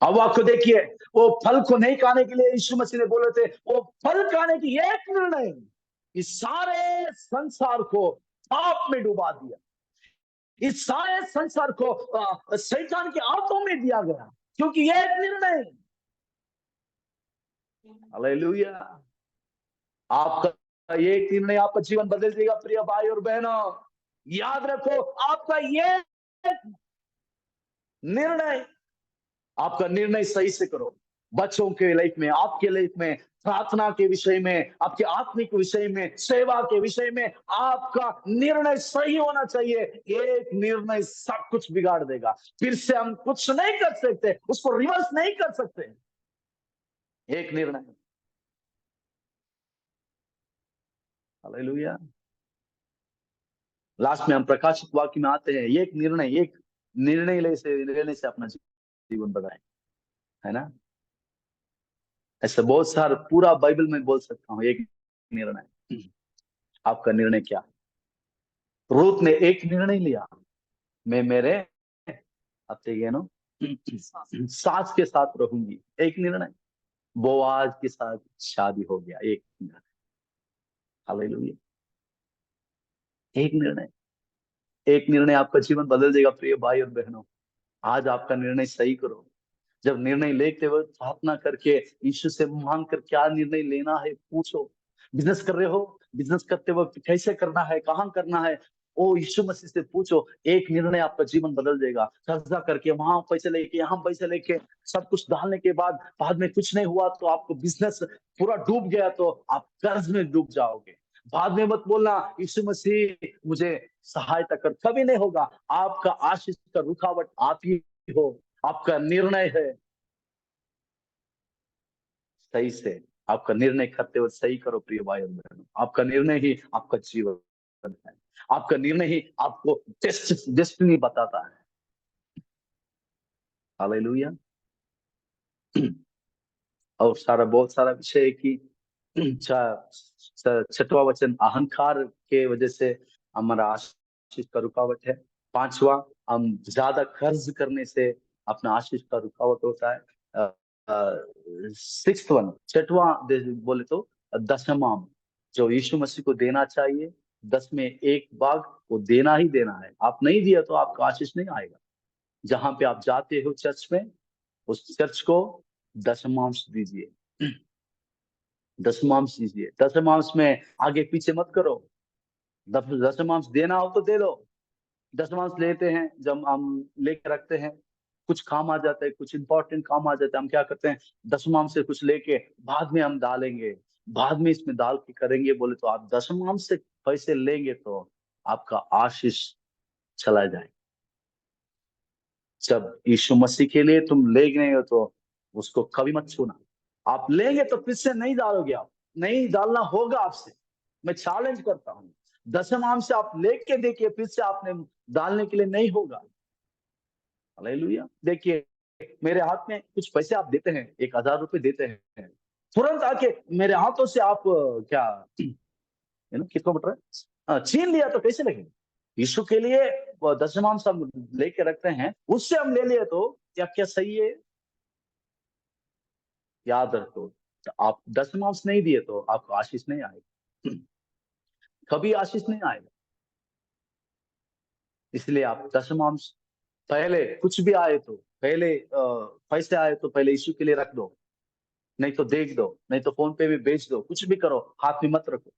अब आपको देखिए, वो फल को नहीं खाने के लिए यीशु मसीह ने बोले थे, वो फल खाने की एक निर्णय इस सारे संसार को पाप में डुबा दिया, इस सारे संसार को शैतान के हाथों में दिया गया, क्योंकि ये एक निर्णय। हालेलुया। आपका ये एक निर्णय आपका जीवन बदल देगा प्रिय भाई और बहनों। याद रखो, आपका ये निर्णय, आपका निर्णय सही से करो। बच्चों के लाइफ में, आपके लाइफ में, प्रार्थना के विषय में, आपके आत्मिक विषय में, सेवा के विषय में आपका निर्णय सही होना चाहिए। एक निर्णय सब कुछ बिगाड़ देगा। फिर से हम कुछ नहीं कर सकते, उसको रिवर्स नहीं कर सकते। एक निर्णय। हालेलुया। लास्ट में हम प्रकाशित वाक्य में आते हैं, एक निर्णय लेने से अपना जीवन बढ़ाए, है ना। ऐसे बहुत सारे पूरा बाइबल में बोल सकता हूँ, एक निर्णय। आपका निर्णय क्या है? रूत ने एक निर्णय लिया, मैं मेरे अत्तेगेनो सास के साथ रहूंगी, एक निर्णय। बोआज के साथ शादी हो गया, एक निर्णय। हालेलुया। एक निर्णय, एक निर्णय आपका जीवन बदल देगा प्रिय भाई और बहनों। आज आपका निर्णय सही करो। जब निर्णय लेते वक्त प्रार्थना करके यीशु से मांग कर क्या निर्णय लेना है पूछो। बिजनेस कर रहे हो, बिजनेस करते वक्त कैसे करना है, कहाँ करना है, ओ यीशु मसीह से पूछो। एक निर्णय आपका जीवन बदल देगा। कर्जा करके वहां पैसे लेके, यहाँ पैसे लेके, सब कुछ डालने के बाद में कुछ नहीं हुआ तो आपको बिजनेस पूरा डूब गया, तो आप कर्ज में डूब जाओगे। बाद में मत बोलना यीशु मसीह मुझे सहायता कर, कभी नहीं होगा। आपका आशीष का रुकावट आप ही हो, आपका निर्णय है। सही से आपका निर्णय करते हुए सही करो प्रिय भाई और बहनों। आपका निर्णय ही आपका जीवन है, आपका निर्णय ही आपको डेस्टिनी बताता है। हालेलुया। और बहुत सारा विषय है कि छठवा वचन, अहंकार के वजह से हमारा आशीष का रुकावट है। पांचवा, हम ज्यादा कर्ज करने से अपना आशीष का रुकावट होता है। सिक्स्थ वन, छठवा बोले तो दशमांश, जो यीशु मसीह को देना चाहिए, 10 में 1 भाग, वो देना ही देना है। आप नहीं दिया तो आपका आशीष नहीं आएगा। जहां पे आप जाते हो चर्च में, उस चर्च को दशमांश दीजिए, दशमांश दीजिए। दशमांश में आगे पीछे मत करो। दशमांश देना हो तो दे दो। दशमांश लेते हैं, जब हम लेके रखते हैं, कुछ काम आ जाता है, कुछ इंपॉर्टेंट काम आ जाता है, हम क्या करते हैं, दशमांश से कुछ लेके बाद में हम डालेंगे, बाद में इसमें डाल के करेंगे बोले तो आप दशमांश से पैसे लेंगे तो आपका आशीष चला जाए। जब यीशु मसीह के लिए तुम ले गए हो तो उसको कभी मत छूना। आप लेंगे तो फिर से नहीं डालोगे, आप नहीं डालना होगा आपसे। मैं चैलेंज करता हूँ, दशमांश से आप लेके देखिए, फिर से आपने डालने के लिए नहीं होगा। हालेलुया। देखिए, मेरे हाथ में कुछ पैसे आप देते हैं, 1000 रुपए देते हैं, तुरंत आके मेरे हाथों से आप क्या किसको बट रहे छीन लिया तो कैसे लगेगा? यीशु के लिए वो दशमांश हम लेके रखते हैं, उससे हम ले लिए तो क्या क्या सही है? याद रखो, तो आप दशमांश नहीं दिए तो आपको आशीष नहीं आएगा, कभी आशीष नहीं आएगा। इसलिए आप दशमांश, पहले कुछ भी आए तो पहले पैसे आए तो पहले यीशु के लिए रख दो, नहीं तो देख दो, नहीं तो फोन पे भी बेच दो, कुछ भी करो, हाथ में मत रखो।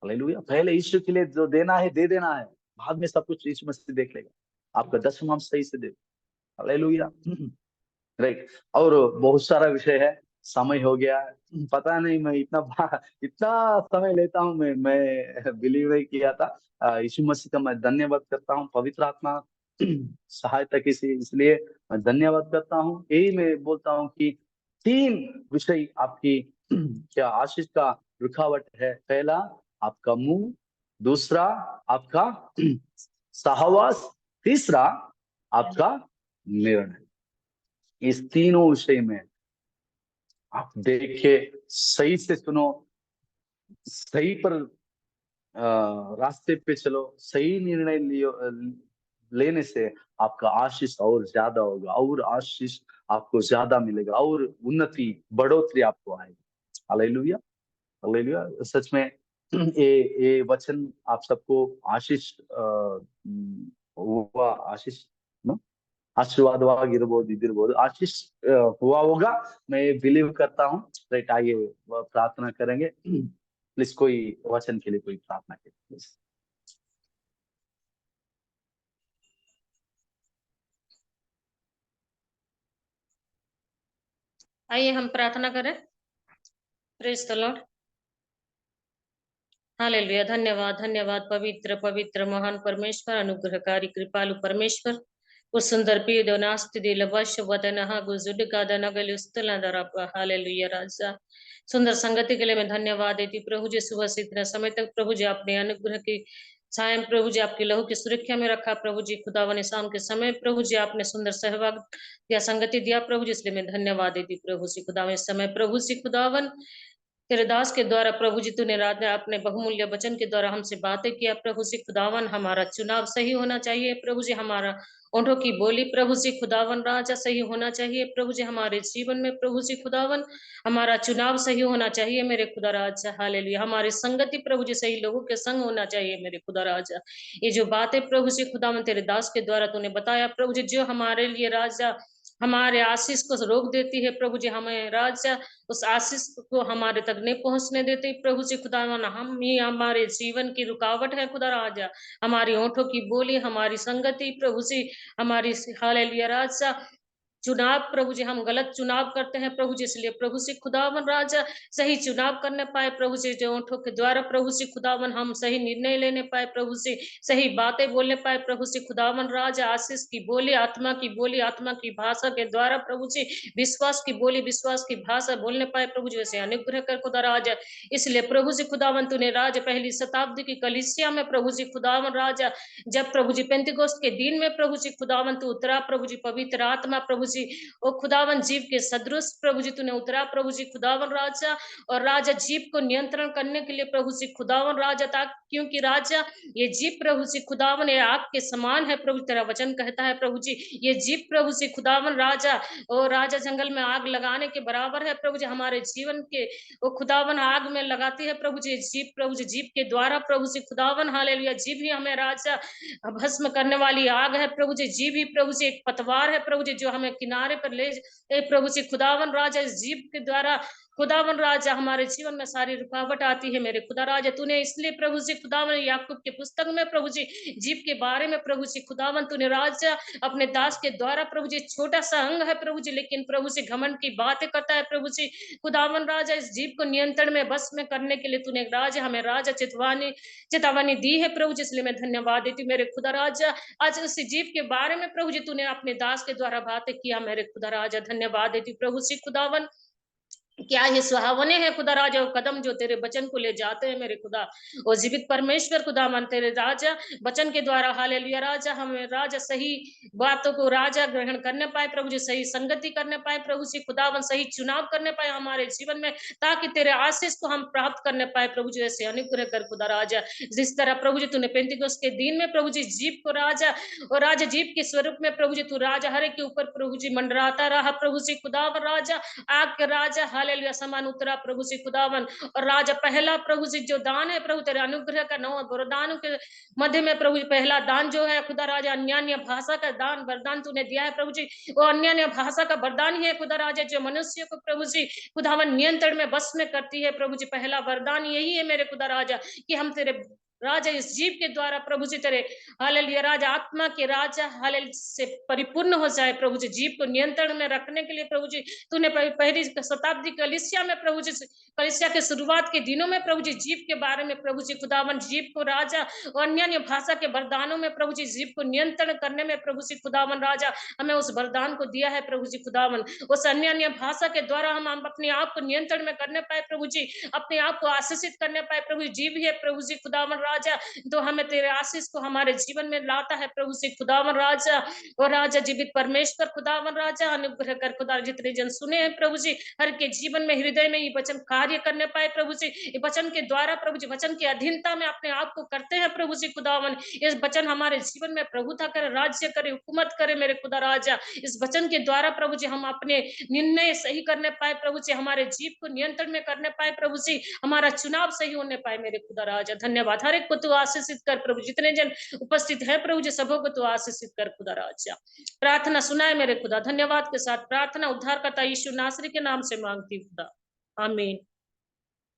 हालेलुया। पहले यीशु के लिए जो देना है दे देना है, बाद में सब कुछ यीशु मसीह देख लेगा। आपका दशमांश सही से दे। हालेलुया। राइट। और बहुत सारा विषय है, समय हो गया, पता नहीं मैं इतना समय लेता हूँ, मैं बिलीव नहीं किया था। यीशु मसीह का मैं धन्यवाद करता हूँ, पवित्र आत्मा सहायता की इसलिए मैं धन्यवाद करता हूँ। यही मैं बोलता हूँ कि 3 विषय आपकी क्या आशीष का रुकावट है। पहला आपका मुंह, दूसरा आपका सहवास, तीसरा आपका निर्णय। इस तीनों विषय में आप देख के सही से सुनो, सही पर रास्ते पे चलो, सही निर्णय लियो, लेने से आपका आशीष और ज्यादा होगा, और आशीष आपको ज्यादा मिलेगा, और उन्नति बढ़ोतरी आपको आएगी। Hallelujah, hallelujah. सच में ये वचन आप सबको आशीष हुआ, आशीष न? आशीर्वादವಾಗಿರಬಹುದು, ಇದಿರಬಹುದು, आशीष हुआ होगा, मैं बिलीव करता हूँ। राइट, आइए प्रार्थना करेंगे। प्लीज कोई वचन के लिए कोई प्रार्थना करें प्लीज। आइए हम प्रार्थना करें। Praise the Lord, hallelujah. धन्यवाद, धन्यवाद पवित्र पवित्र महान परमेश्वर, अनुग्रहकारी कृपालु परमेश्वर, उस सुंदर पीडो नास्ति दिल वश वदनः गुजुड गादनगल उस्तलंदरप। हालेलुया राजा, सुंदर संगति के लिए मैं धन्यवाद देती प्रभु जी। सुबह से इतने समय तक प्रभु जी आपने अनुग्रह की छाया प्रभु जी आपके लहू की सुरक्षा में रखा प्रभु जी। खुदावन शाम के समय प्रभु जी आपने सुंदर सहभाग या संगति दिया प्रभु जी, इसलिए मैं धन्यवाद देती प्रभु जी। खुदावन इस समय प्रभु जी खुदावन तेरे दास के द्वारा प्रभु जी तूने रात में अपने बहुमूल्य वचन के द्वारा हमसे बातें किया प्रभु जी। खुदावन हमारा चुनाव सही होना चाहिए प्रभु जी, हमारा ओंठों की बोली प्रभु जी खुदावन राजा सही होना चाहिए प्रभु जी। हमारे जीवन में प्रभु जी खुदावन हमारा चुनाव सही होना चाहिए मेरे खुदा राजा। हालेलुया। हमारी संगति प्रभु जी सही लोगों के संग होना चाहिए मेरे खुदा राजा। ये जो बातें प्रभु जी खुदावन तेरे दास के द्वारा तूने बताया प्रभु जी, जो हमारे लिए राजा हमारे आशीष को रोक देती है प्रभु जी, हमें राजा उस आशीष को हमारे तक नहीं पहुंचने देते प्रभु जी खुदावन। हम ही हमारे जीवन की रुकावट है खुदा राजा। हमारी होठों की बोली, हमारी संगति प्रभु जी, हमारी हालेलुया राजा चुनाव प्रभु जी, हम गलत चुनाव करते हैं प्रभु जी, इसलिए प्रभु जी खुदावन राजा सही चुनाव करने पाए प्रभु जी। जो ओंठों के द्वारा प्रभु जी खुदावन हम सही निर्णय लेने पाए प्रभु जी, सही बातें बोलने पाए प्रभु जी खुदावन राजा। आशीष की बोली, आत्मा की बोली, आत्मा की भाषा के द्वारा प्रभु जी विश्वास की बोली, विश्वास की भाषा बोलने पाए प्रभु जी, वैसे अनुग्रह कर खुदा राजा। इसलिए प्रभु जी खुदावन तूने राजा पहली शताब्दी की कलीसिया में प्रभु जी खुदावन राजा, जब प्रभु जी पेंतिकोस्त के दिन में प्रभु जी खुदावन तू उतरा प्रभु जी, पवित्र आत्मा प्रभु जी ओ खुदावन जीव के सदृश प्रभु जी तूने उतरा प्रभु जी खुदावन राजा, और राजा जीव को नियंत्रण करने के लिए प्रभु जी खुदावन राजा था, क्योंकि राजा ये जीव प्रभु जी खुदावन ये आग के समान है प्रभु, तेरा वचन कहता है प्रभु जी। ये जीव प्रभु जी खुदावन राजा और राजा जंगल में आग लगाने के बराबर है प्रभु जी, हमारे जीवन के वो खुदावन आग में लगाती है प्रभु जी। जीव प्रभु जी, जीव के द्वारा प्रभु जी खुदावन हालेलुया, जीव ही हमें राजा भस्म करने वाली आग है प्रभु जी। जीव ही प्रभु जी एक पतवार है प्रभु जी, जो हमें किनारे पर ले प्रभु जी खुदावन राजा। इस जीव के द्वारा खुदावन राजा हमारे जीवन में सारी रुकावट आती है मेरे खुदा राजा। तूने इसलिए प्रभु जी खुदावन याकूब के पुस्तक में प्रभु जी जीव के बारे में प्रभु जी खुदावन तूने राजा अपने दास के द्वारा प्रभु जी, छोटा सा अंग है प्रभु जी, लेकिन प्रभु जी घमंड की बातें करता है प्रभु जी खुदावन राजा। इस जीव को नियंत्रण में बस में करने के लिए तूने राजा हमें राजा चेतावनी दी है प्रभु जी, इसलिए मैं धन्यवाद देती हूँ मेरे खुदा राजा। आज उस जीव के बारे में प्रभु जी तूने अपने दास के द्वारा बातें किया मेरे खुदा राजा, धन्यवाद देती प्रभु जी खुदावन। क्या ही सुहावने हैं खुदा राजा वो कदम जो तेरे वचन को ले जाते हैं मेरे खुदा। और जीवित परमेश्वर खुदा मन तेरे राजा वचन के द्वारा हालेलुया राजा हमें राजा सही बातों को राजा ग्रहण करने पाए प्रभु जी, सही संगति करने पाए प्रभु जी खुदावन, सही चुनाव करने पाए हमारे जीवन में, ताकि तेरे आशीष को हम प्राप्त करने पाए प्रभु जी। ऐसे अनुग्रह कर खुदा राजा, जिस तरह प्रभु जी तूने पेंतिकोस्त के दिन में प्रभु जी जीव को राजा और राजा जीव के स्वरूप में प्रभु जी तू राजा हर एक के ऊपर प्रभु जी मंडराता रहा प्रभु जी खुदावन राजा। आग के राजा हालेलुया समान उतरा प्रभु जी खुदावन, और राजा पहला प्रभु जी जो दान है प्रभु तेरे अनुग्रह का नौ वरदानों के मध्य में प्रभु जी पहला दान जो है खुदा राजा अन्य भाषा का दान वरदान तूने दिया है प्रभु जी। वो अन्य भाषा का वरदान ही है खुदा राजा, जो मनुष्य को प्रभु जी खुदावन नियंत्रण में बस में करती है प्रभु जी। पहला वरदान यही है मेरे खुदा राजा कि हम तेरे राजा इस जीव के द्वारा प्रभु जी तेरे हालेलुया राजा आत्मा के राजा हालेलुया से परिपूर्ण हो जाए प्रभु जी। जीव को नियंत्रण में रखने के लिए प्रभु जी तूने पहली शताब्दी कलीसिया में प्रभु जी कलीसिया के शुरुआत के दिनों में प्रभु जी जीव के बारे में प्रभु जी खुदावन जीव को राजा और अन्य भाषा के वरदानों में प्रभु जी जीव को नियंत्रण करने में प्रभु जी खुदावन राजा हमें उस वरदान को दिया है प्रभु जी खुदावन। उस अन्य भाषा के द्वारा हम अपने आप को नियंत्रण में करने पाए प्रभु जी, अपने आप को आशीषित करने पाए प्रभु जी। जीव है प्रभु जी खुदावन राजा, तो हमें तेरे आशीष को हमारे जीवन में लाता है प्रभु से खुदावन राजा। और राजा जीवित परमेश्वर खुदावन राजा, अनुग्रह कर खुदा, जितने जन सुने हैं प्रभु जी, हर के जीवन में हृदय में ये वचन कार्य करने पाए प्रभु जी, ये वचन के द्वारा प्रभु जी, वचन की अधीनता में अपने आप को करते हैं प्रभु जी खुदावन। इस वचन हमारे जीवन में प्रभुता करे, राज्य करे, हुकूमत करे मेरे खुदा राजा। इस वचन के द्वारा प्रभु जी हम अपने निर्णय सही करने पाए प्रभु जी, हमारे जीव को नियंत्रण में करने पाए प्रभु जी, हमारा चुनाव सही होने पाए मेरे खुदा राजा। धन्यवाद। हर एक को तू आशीषित कर प्रभु, जितने जन उपस्थित है प्रभु जी, सबों को तू आशीषित कर खुदा राजा। प्रार्थना सुनाए मेरे खुदा, धन्यवाद के साथ प्रार्थना उद्धारकर्ता यीशु नासरी के नाम से मांगती खुदा, आमीन।